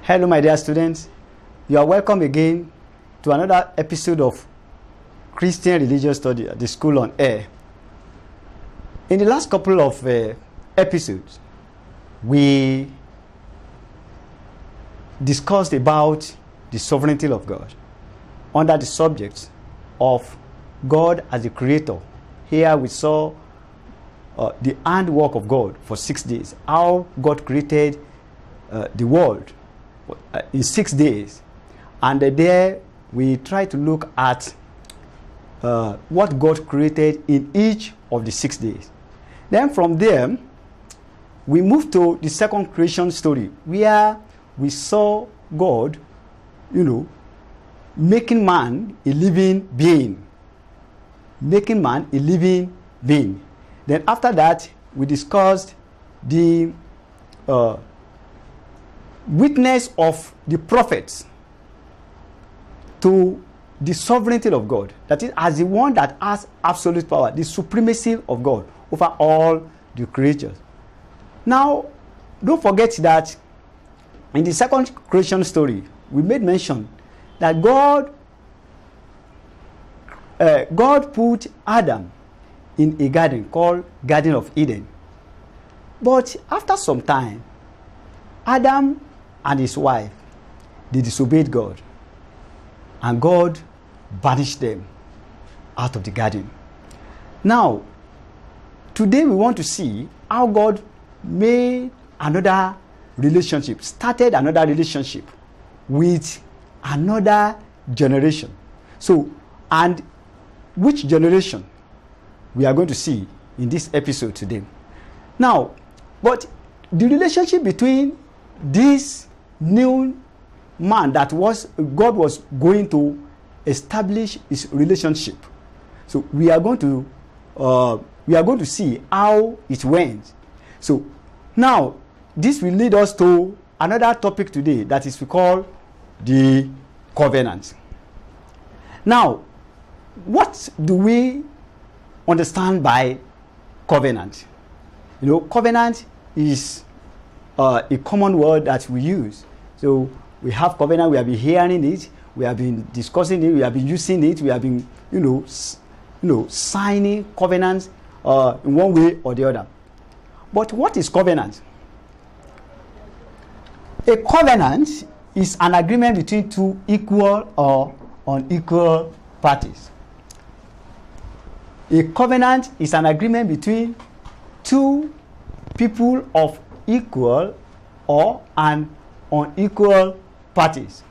Hello, my dear students. You are welcome again to another episode of Christian Religious Study at the School on Air. In the last couple of episodes, we discussed about the sovereignty of God under the subject of God as the creator. Here we saw the handwork of God for 6 days, how God created the world in 6 days. And there we try to look at what God created in each of the 6 days. Then from there, we move to the second creation story, where we saw God, making man a living being. Making man a living being. Then after that, we discussed the witness of the prophets to the sovereignty of God. That is, as the one that has absolute power, the supremacy of God over all the creatures. Now, don't forget that in the second creation story, we made mention that God put Adam in a garden called Garden of Eden. But after some time, Adam and his wife, they disobeyed God. And God banished them out of the garden. Now, today we want to see how God made another relationship, started another relationship with another generation. So, and which generation we are going to see in this episode today. Now, but the relationship between this new man that God was going to establish his relationship. So we are going to see how it went. So now this will lead us to another topic today, that is we call the covenant. Now, what do we understand by covenant? Covenant is a common word that we use. So we have covenant, we have been hearing it, we have been discussing it, we have been using it, we have been, signing covenants in one way or the other. But what is covenant? A covenant is an agreement between two equal or unequal parties. A covenant is an agreement between two people of equal or an unequal parties.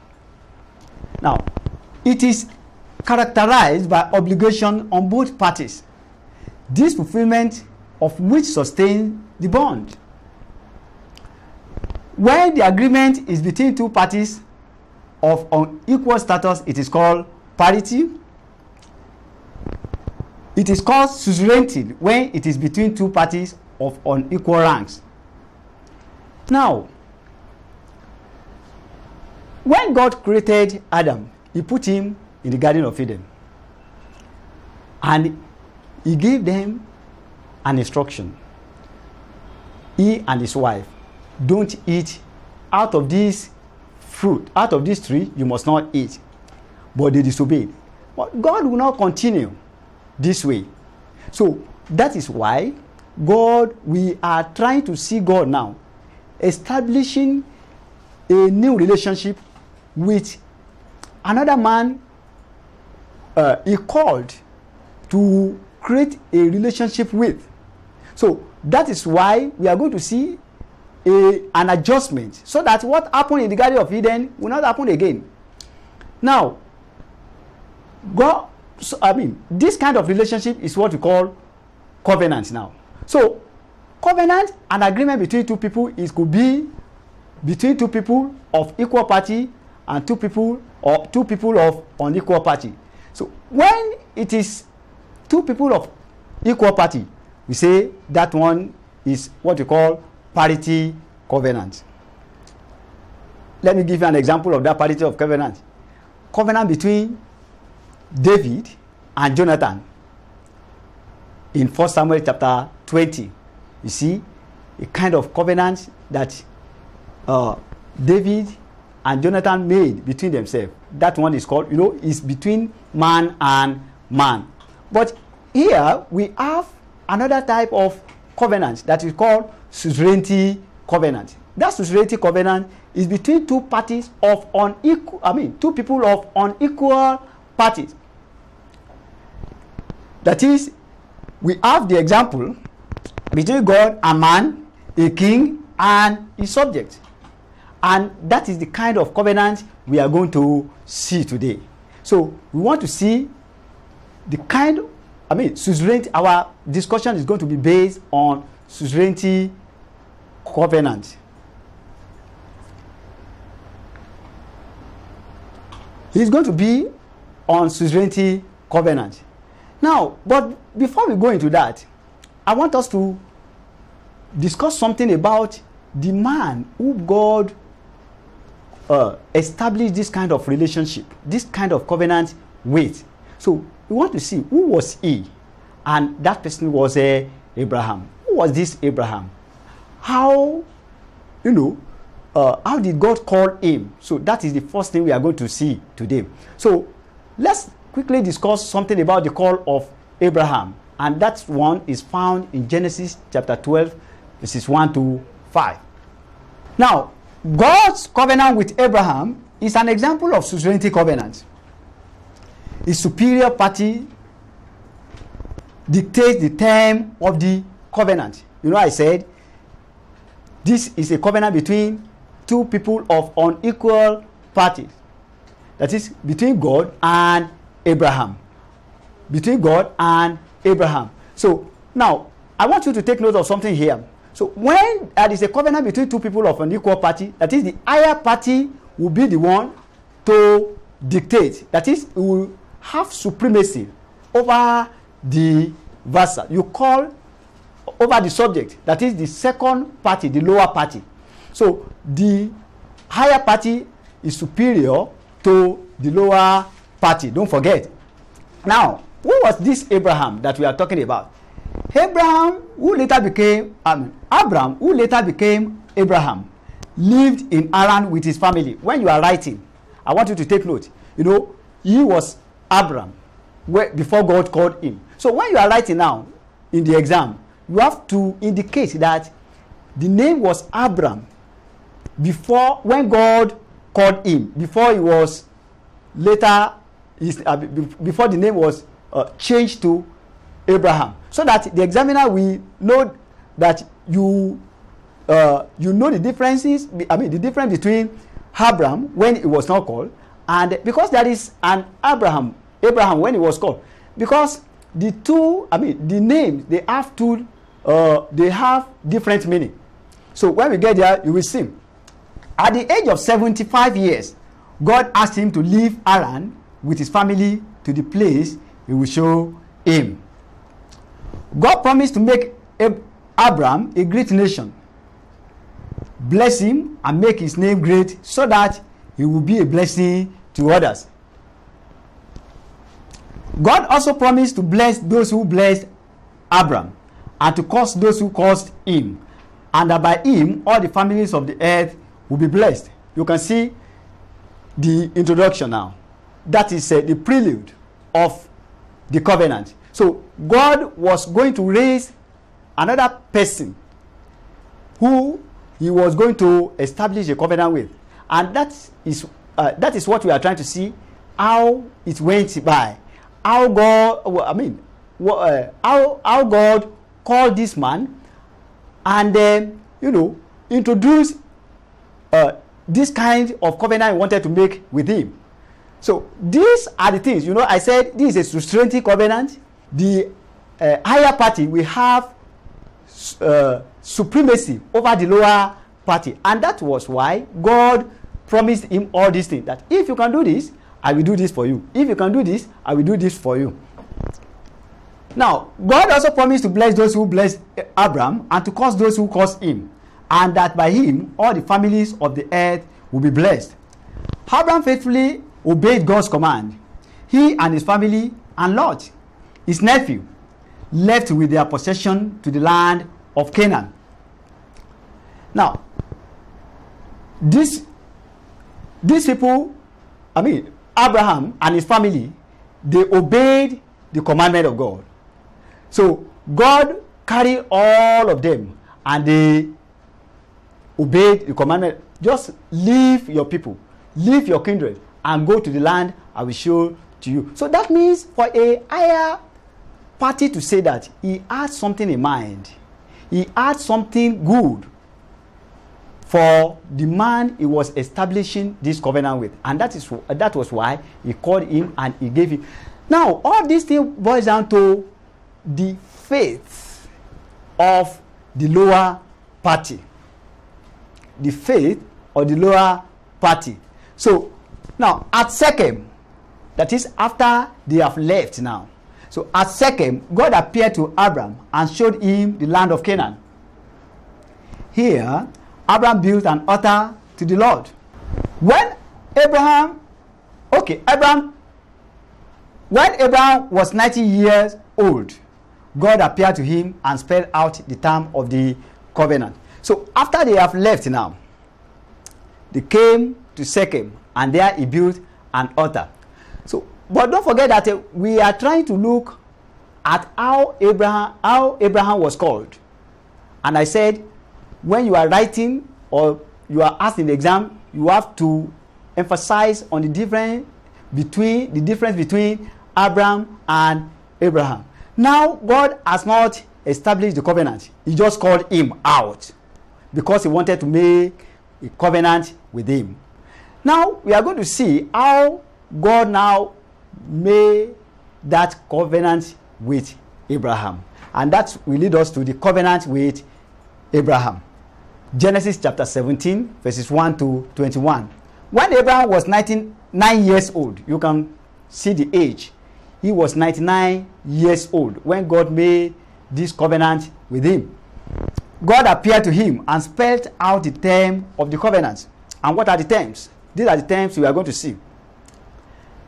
Now, it is characterized by obligation on both parties, this fulfillment of which sustains the bond. When the agreement is between two parties of unequal status, it is called parity. It is called suzerainty when it is between two parties of unequal ranks. Now, when God created Adam, he put him in the Garden of Eden. And he gave them an instruction. He and his wife, don't eat out of this fruit, out of this tree, you must not eat. But they disobeyed. But God will not continue this way. So that is why we are trying to see God now establishing a new relationship with another man he called to create a relationship with. So that is why we are going to see an adjustment, so that what happened in the Garden of Eden will not happen again. Now, this kind of relationship is what we call covenant now. So covenant, an agreement between two people, could be between two people of equal party and two people of unequal party. So when it is two people of equal party, we say that one is what we call parity covenant. Let me give you an example of that parity of covenant. Covenant between David and Jonathan in 1 Samuel chapter 20. You see a kind of covenant that David and Jonathan made between themselves. That one is called, is between man and man. But here we have another type of covenant that is called suzerainty covenant. That suzerainty covenant is between two parties of two people of unequal parties. That is, we have the example between God and man, a king and his subject. And that is the kind of covenant we are going to see today. So we want to see the kind of, suzerainty. Our discussion is going to be based on suzerainty covenant. It's going to be on suzerainty covenant. Now, but before we go into that, I want us to discuss something about the man who God established this kind of relationship, this kind of covenant with. So we want to see who was he, and that person was Abraham. Who was this Abraham? How did God call him? So that is the first thing we are going to see today. So let's quickly discuss something about the call of Abraham, and that one is found in Genesis chapter 12, verses 1 to 5. Now, God's covenant with Abraham is an example of suzerainty covenant. His superior party dictates the term of the covenant. I said this is a covenant between two people of unequal parties. That is between God and Abraham. Between God and Abraham. So now I want you to take note of something here. So when there is a covenant between two people of an equal party, that is, the higher party will be the one to dictate. That is, it will have supremacy over the vassal. You call over the subject. That is the second party, the lower party. So the higher party is superior to the lower party. Don't forget. Now, who was this Abraham that we are talking about? Abram, who later became Abraham, lived in Haran with his family. When you are writing, I want you to take note. He was Abram before God called him. So when you are writing now in the exam, you have to indicate that the name was Abram when God called him, before he was later, before the name was changed to Abraham, so that the examiner will know that you know the differences. The difference between Abram when it was not called, and because there is an Abraham when it was called, because the two, the names, they have different meaning. So when we get there, you will see. At the age of 75 years, God asked him to leave Haran with his family to the place he will show him. God promised to make Abram a great nation, bless him and make his name great, so that he will be a blessing to others. God also promised to bless those who blessed Abram, and to curse those who cursed him, and that by him all the families of the earth will be blessed. You can see the introduction now. That is the prelude of the covenant. So God was going to raise another person who he was going to establish a covenant with, and that is what we are trying to see, how it went by, how God, how God called this man, and then introduced this kind of covenant he wanted to make with him. So these are the things. I said this is a suzerainty covenant. The higher party will have supremacy over the lower party, and that was why God promised him all these things, that if you can do this, I will do this for you. If you can do this, I will do this for you. Now, God also promised to bless those who blessed Abram, and to curse those who cursed him, and that by him all the families of the earth will be blessed. Abram faithfully obeyed God's command. He and his family and Lot, his nephew, left with their possession to the land of Canaan. Now, this these people, Abraham and his family, they obeyed the commandment of God. So God carried all of them and they obeyed the commandment. Just leave your people, leave your kindred, and go to the land I will show to you. So that means for a higher party to say that, he had something in mind. He had something good for the man he was establishing this covenant with. And that was why he called him and he gave him. Now, all these things boils down to the faith of the lower party. The faith of the lower party. So, now, at Shechem, that is after they have left now. So, at Shechem, God appeared to Abraham and showed him the land of Canaan. Here, Abraham built an altar to the Lord. When Abraham was 90 years old, God appeared to him and spelled out the term of the covenant. So after they have left now, they came to Shechem and there he built an altar. So, but don't forget that we are trying to look at how Abraham was called. And I said, when you are writing or you are asked in the exam, you have to emphasize on the difference between Abraham and Abraham. Now, God has not established the covenant. He just called him out because he wanted to make a covenant with him. Now, we are going to see how God now made that covenant with Abraham. And that will lead us to the covenant with Abraham. Genesis chapter 17, verses 1 to 21. When Abraham was 99 years old, you can see the age. He was 99 years old when God made this covenant with him. God appeared to him and spelled out the term of the covenant. And what are the terms? These are the terms we are going to see.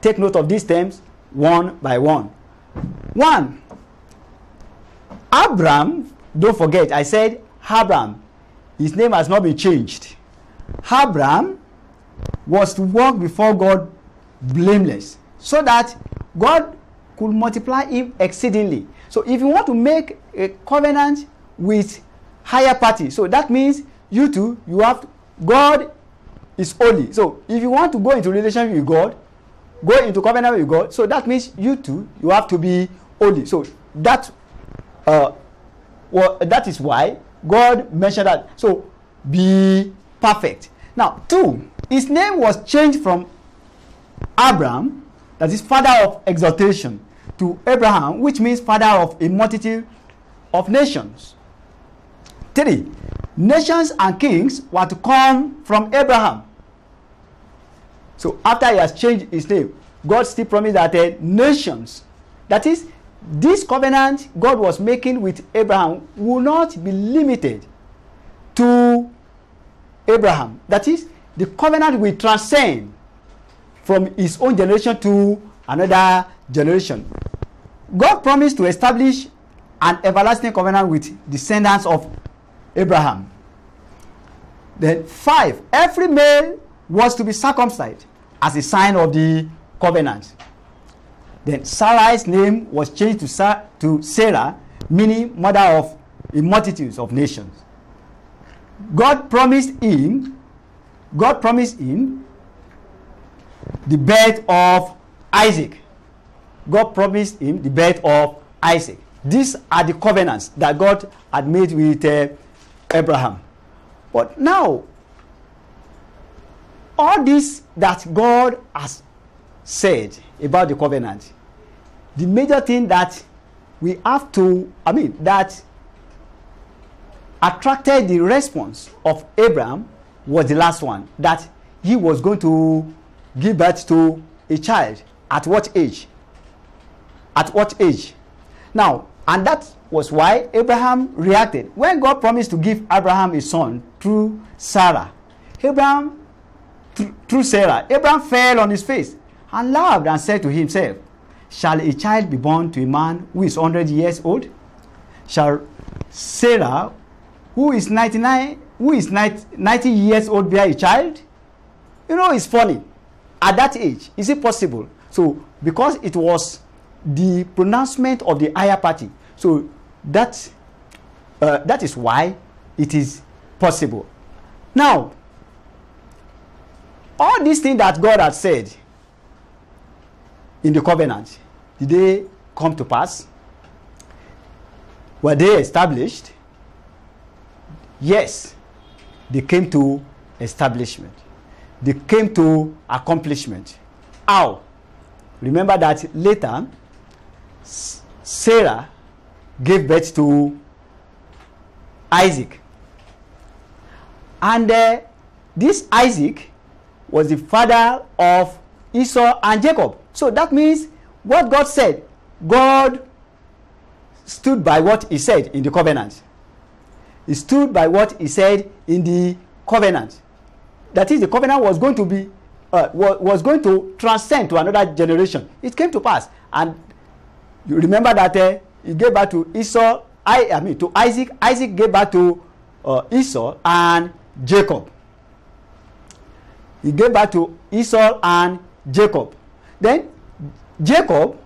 Take note of these terms one by one. 1. Abram, don't forget, I said Abram. His name has not been changed. Abram was to walk before God blameless, so that God could multiply him exceedingly. So if you want to make a covenant with higher party, so that means you two, God is holy. So if you want to go into relationship with God, go into covenant with God, so that means you two, you have to be holy. So that is why God mentioned that. So be perfect. Now, 2, his name was changed from Abram, that is father of exaltation, to Abraham, which means father of a multitude of nations. 3, nations and kings were to come from Abraham. So after he has changed his name, God still promised that nations, that is, this covenant God was making with Abraham will not be limited to Abraham. That is, the covenant will transcend from his own generation to another generation. God promised to establish an everlasting covenant with descendants of Abraham. Then 5, every male was to be circumcised as a sign of the covenant. Then Sarai's name was changed to Sarah, meaning mother of a multitude of nations. God promised him the birth of Isaac. God promised him the birth of Isaac. These are the covenants that God had made with Abraham. But now, all this that God has said about the covenant, the major thing that we have to, that attracted the response of Abraham was the last one, that he was going to give birth to a child. At what age? At what age? Now, and that was why Abraham reacted. When God promised to give Abraham a son through Sarah, Abraham fell on his face and laughed and said to himself, shall a child be born to a man who is 100 years old? Shall Sarah, who is 90 years old, bear a child? You know, it's funny. At that age, is it possible? So, because it was the pronouncement of the higher party, so that is why it is possible. Now, all these things that God had said in the covenant, did they come to pass? Were they established? Yes, they came to establishment. They came to accomplishment. How? Remember that later, Sarah gave birth to Isaac. And this Isaac was the father of Esau and Jacob. So that means what God said, God stood by what he said in the covenant. He stood by what he said in the covenant. That is, the covenant was going to be was going to transcend to another generation. It came to pass, and you remember that he gave birth to Esau. To Isaac. Isaac gave birth to Esau and Jacob. He gave birth to Esau and Jacob. Then Jacob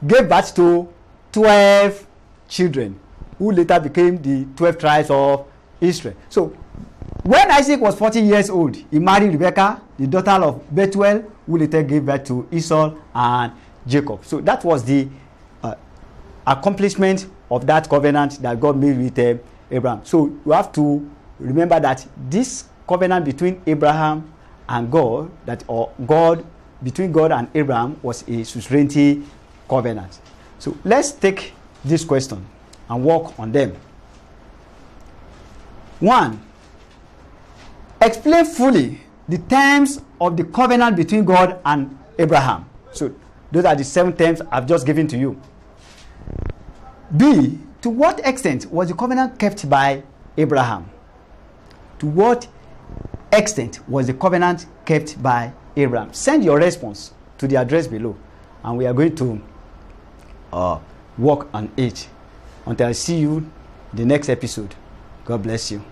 gave birth to 12 children, who later became the 12 tribes of Israel. So, when Isaac was 40 years old, he married Rebekah, the daughter of Bethuel, who later gave birth to Esau and Jacob. So, that was the accomplishment of that covenant that God made with Abraham. So, you have to remember that this covenant between Abraham and God, between God and Abraham, was a suzerainty covenant. So, let's take this question and work on them. 1. Explain fully the terms of the covenant between God and Abraham. So, those are the 7 terms I've just given to you. B. To what extent was the covenant kept by Abraham? To what extent was the covenant kept by Abraham? Send your response to the address below, and we are going to work on it. Until I see you in the next episode. God bless you.